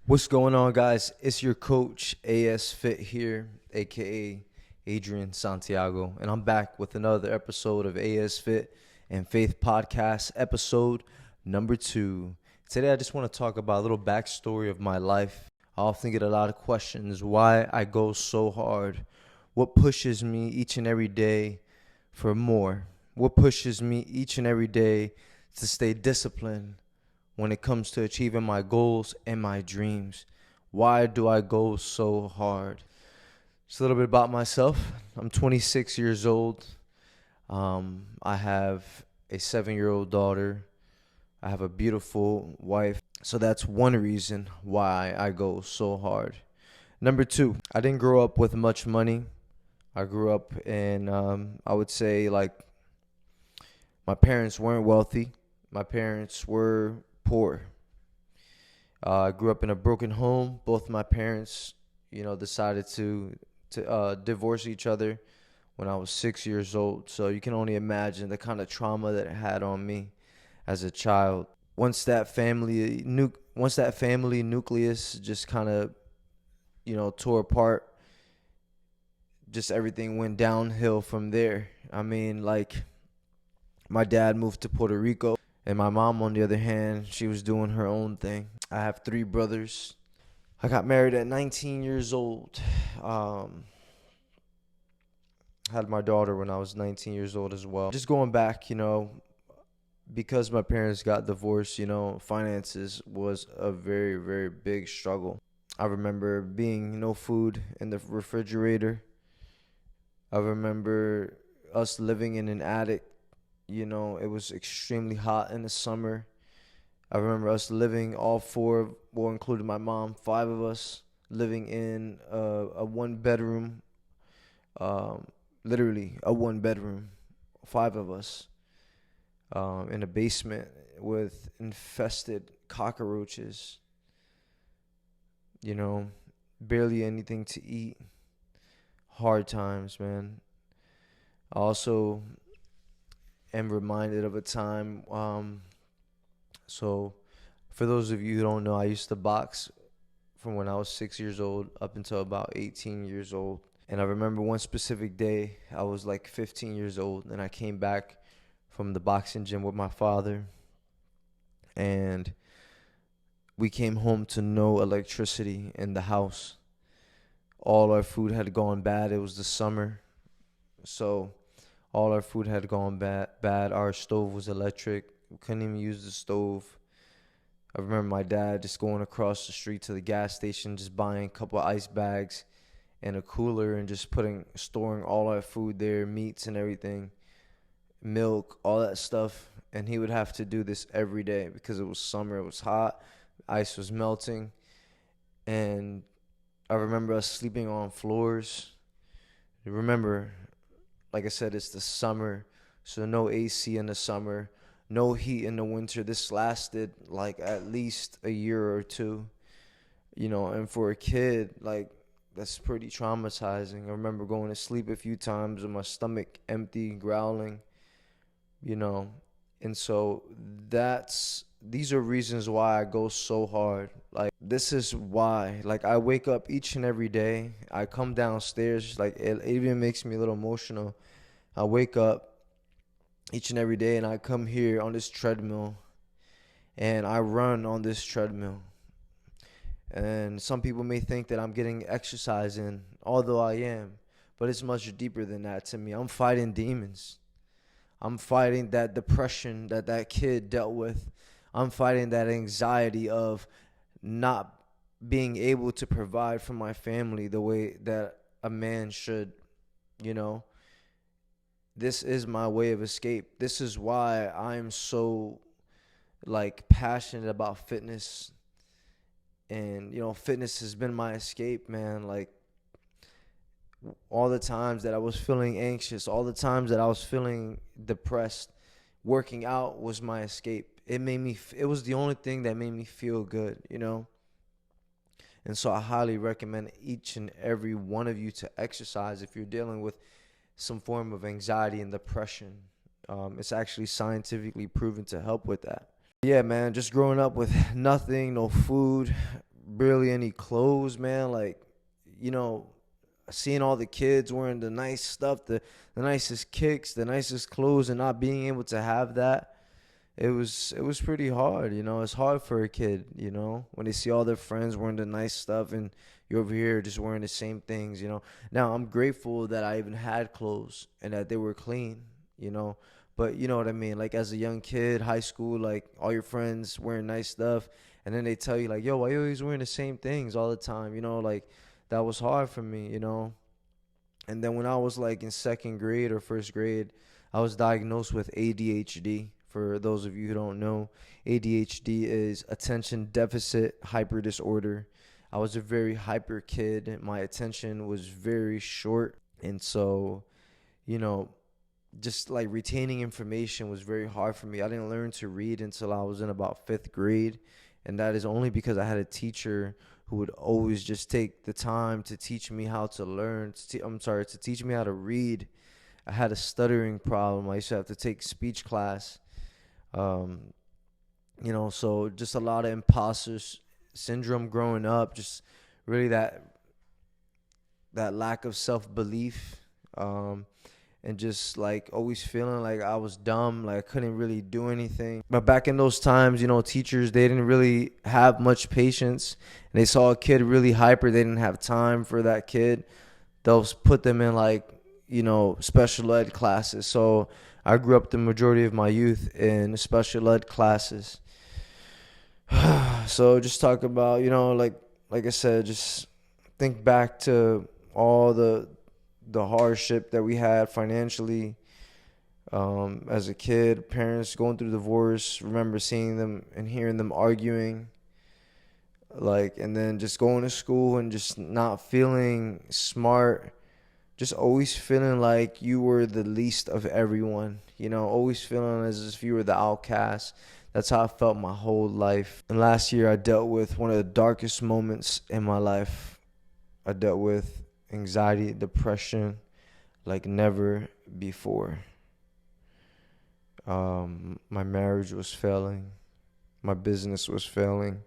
What's going on, guys? It's your coach, ASFIT here, aka Adrian Santiago, and I'm back with another episode of ASFIT and Faith Podcast, episode number 2. Today, I just want to talk about a little backstory of my life. I often get a lot of questions why I go so hard, what pushes me each and every day for more, what pushes me each and every day to stay disciplined when it comes to achieving my goals and my dreams. Why do I go so hard? Just a little bit about myself. I'm 26 years old. I have a 7-year-old daughter. I have a beautiful wife. So that's one reason why I go so hard. Number 2, I didn't grow up with much money. I grew up in, I would say, like, my parents weren't wealthy. My parents were poor. I grew up in a broken home. Both my parents, decided to divorce each other when I was 6 years old. So you can only imagine the kind of trauma that it had on me as a child. Once that family nucleus just kind of, tore apart, just everything went downhill from there. I mean, like, my dad moved to Puerto Rico. And my mom, on the other hand, she was doing her own thing. I have 3 brothers. I got married at 19 years old. Had my daughter when I was 19 years old as well. Just going back, because my parents got divorced, finances was a very, very big struggle. I remember being no food in the refrigerator. I remember us living in an attic. It was extremely hot in the summer. I remember us living, all 4, well, including my mom, 5 of us, living in a 1-bedroom, literally a 1-bedroom, 5 of us, in a basement with infested cockroaches, barely anything to eat. Hard times, man. Also am reminded of a time, so for those of you who don't know, I used to box from when I was 6 years old up until about 18 years old. And I remember one specific day, I was like 15 years old, and I came back from the boxing gym with my father, and we came home to no electricity in the house. All our food had gone bad. It was the summer, so all our food had gone bad. Our stove was electric. We couldn't even use the stove. I remember my dad just going across the street to the gas station, just buying a couple of ice bags and a cooler and just storing all our food there, meats and everything, milk, all that stuff. And he would have to do this every day because it was summer. It was hot. Ice was melting. And I remember us sleeping on floors. Remember, like I said, it's the summer, so no AC in the summer, no heat in the winter. This lasted like at least a year or 2, and for a kid, like, that's pretty traumatizing. I remember going to sleep a few times with my stomach empty, growling, and so these are reasons why I go so hard. Like, this is why, like, I wake up each and every day. I come downstairs, like, it even makes me a little emotional. I wake up each and every day and I come here on this treadmill and I run on this treadmill. And some people may think that I'm getting exercise in, although I am, but it's much deeper than that to me. I'm fighting demons. I'm fighting that depression that kid dealt with. I'm fighting that anxiety of not being able to provide for my family the way that a man should, This is my way of escape. This is why I'm so, like, passionate about fitness. And, fitness has been my escape, man. Like, all the times that I was feeling anxious, all the times that I was feeling depressed, working out was my escape. It was the only thing that made me feel good, And so I highly recommend each and every one of you to exercise if you're dealing with some form of anxiety and depression. It's actually scientifically proven to help with that. Yeah, man, just growing up with nothing, no food, barely any clothes, man. Like, you know, seeing all the kids wearing the nice stuff, the nicest kicks, the nicest clothes, and not being able to have that, it was pretty hard. It's hard for a kid, when they see all their friends wearing the nice stuff and you're over here just wearing the same things. Now I'm grateful that I even had clothes and that they were clean. But you know what I mean? Like, as a young kid, high school, like, all your friends wearing nice stuff, and then they tell you, like, yo, why you always wearing the same things all the time? Like, that was hard for me. And then when I was, like, in second grade or first grade, I was diagnosed with ADHD. For those of you who don't know, ADHD is attention deficit hyper disorder. I was a very hyper kid. My attention was very short. And so, you know, just like retaining information was very hard for me. I didn't learn to read until I was in about fifth grade. And that is only because I had a teacher who would always just take the time to teach me how to learn. To teach me how to read. I had a stuttering problem. I used to have to take speech class. So just a lot of imposter syndrome growing up. Just really that lack of self-belief. And just like always feeling like I was dumb, like I couldn't really do anything. But back in those times, teachers, they didn't really have much patience. And they saw a kid really hyper, they didn't have time for that kid. They'll put them in like, special ed classes. So I grew up the majority of my youth in special ed classes. So just talk about, like I said, just think back to all the hardship that we had financially as a kid, parents going through divorce. Remember seeing them and hearing them arguing, and then just going to school and just not feeling smart, just always feeling like you were the least of everyone, always feeling as if you were the outcast. That's how I felt my whole life. And last year I dealt with one of the darkest moments in my life. I dealt with anxiety, depression, like never before. My marriage was failing. My business was failing.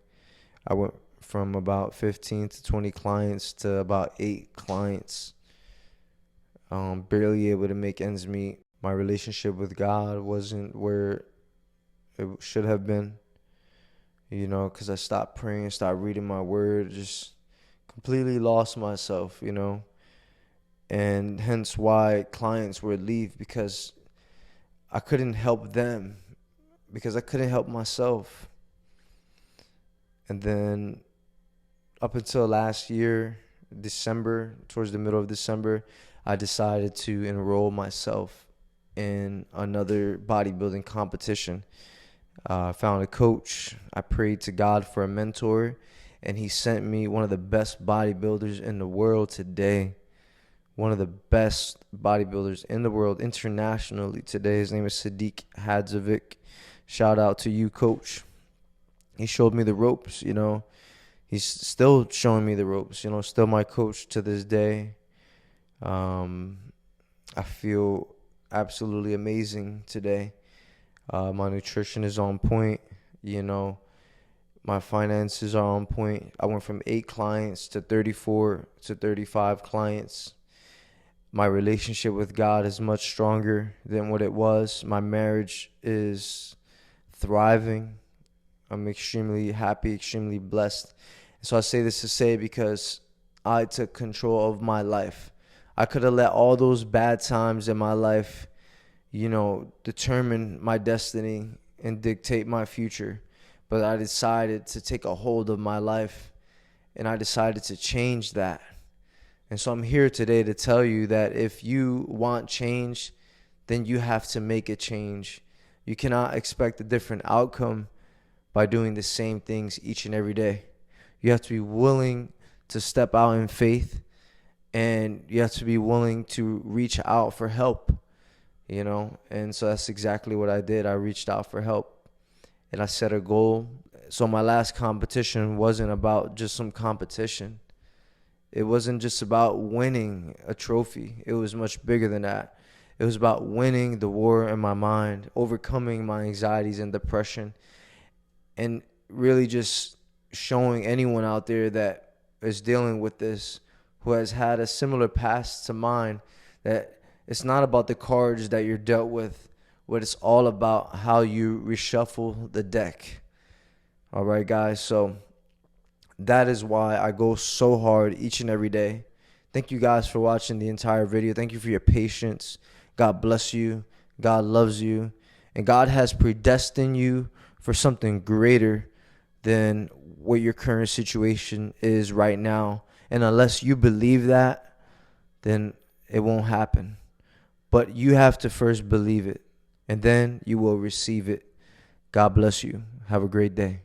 I went from about 15 to 20 clients to about 8 clients. Barely able to make ends meet. My relationship with God wasn't where it should have been, because I stopped praying, stopped reading my word, just completely lost myself, and hence why clients would leave, because I couldn't help them, because I couldn't help myself. And then up until last year, December, towards the middle of December, I decided to enroll myself in another bodybuilding competition. I found a coach. I prayed to God for a mentor, and he sent me one of the best bodybuilders in the world today. One of the best bodybuilders in the world internationally today. His name is Sadiq Hadzovic. Shout out to you, coach. He showed me the ropes, He's still showing me the ropes, still my coach to this day. I feel absolutely amazing today. My nutrition is on point, My finances are on point. I went from 8 clients to 34 to 35 clients. My relationship with God is much stronger than what it was. My marriage is thriving. I'm extremely happy, extremely blessed. So I say this to say because I took control of my life. I could have let all those bad times in my life, determine my destiny and dictate my future. But I decided to take a hold of my life, and I decided to change that. And so I'm here today to tell you that if you want change, then you have to make a change. You cannot expect a different outcome by doing the same things each and every day. You have to be willing to step out in faith, and you have to be willing to reach out for help, And so that's exactly what I did. I reached out for help, and I set a goal. So my last competition wasn't about just some competition. It wasn't just about winning a trophy. It was much bigger than that. It was about winning the war in my mind, overcoming my anxieties and depression, and really just showing anyone out there that is dealing with this, who has had a similar past to mine, that it's not about the cards that you're dealt with, but it's all about how you reshuffle the deck. All right, guys. So that is why I go so hard each and every day. Thank you guys for watching the entire video. Thank you for your patience. God bless you. God loves you. And God has predestined you for something greater than what your current situation is right now. And unless you believe that, then it won't happen. But you have to first believe it, and then you will receive it. God bless you. Have a great day.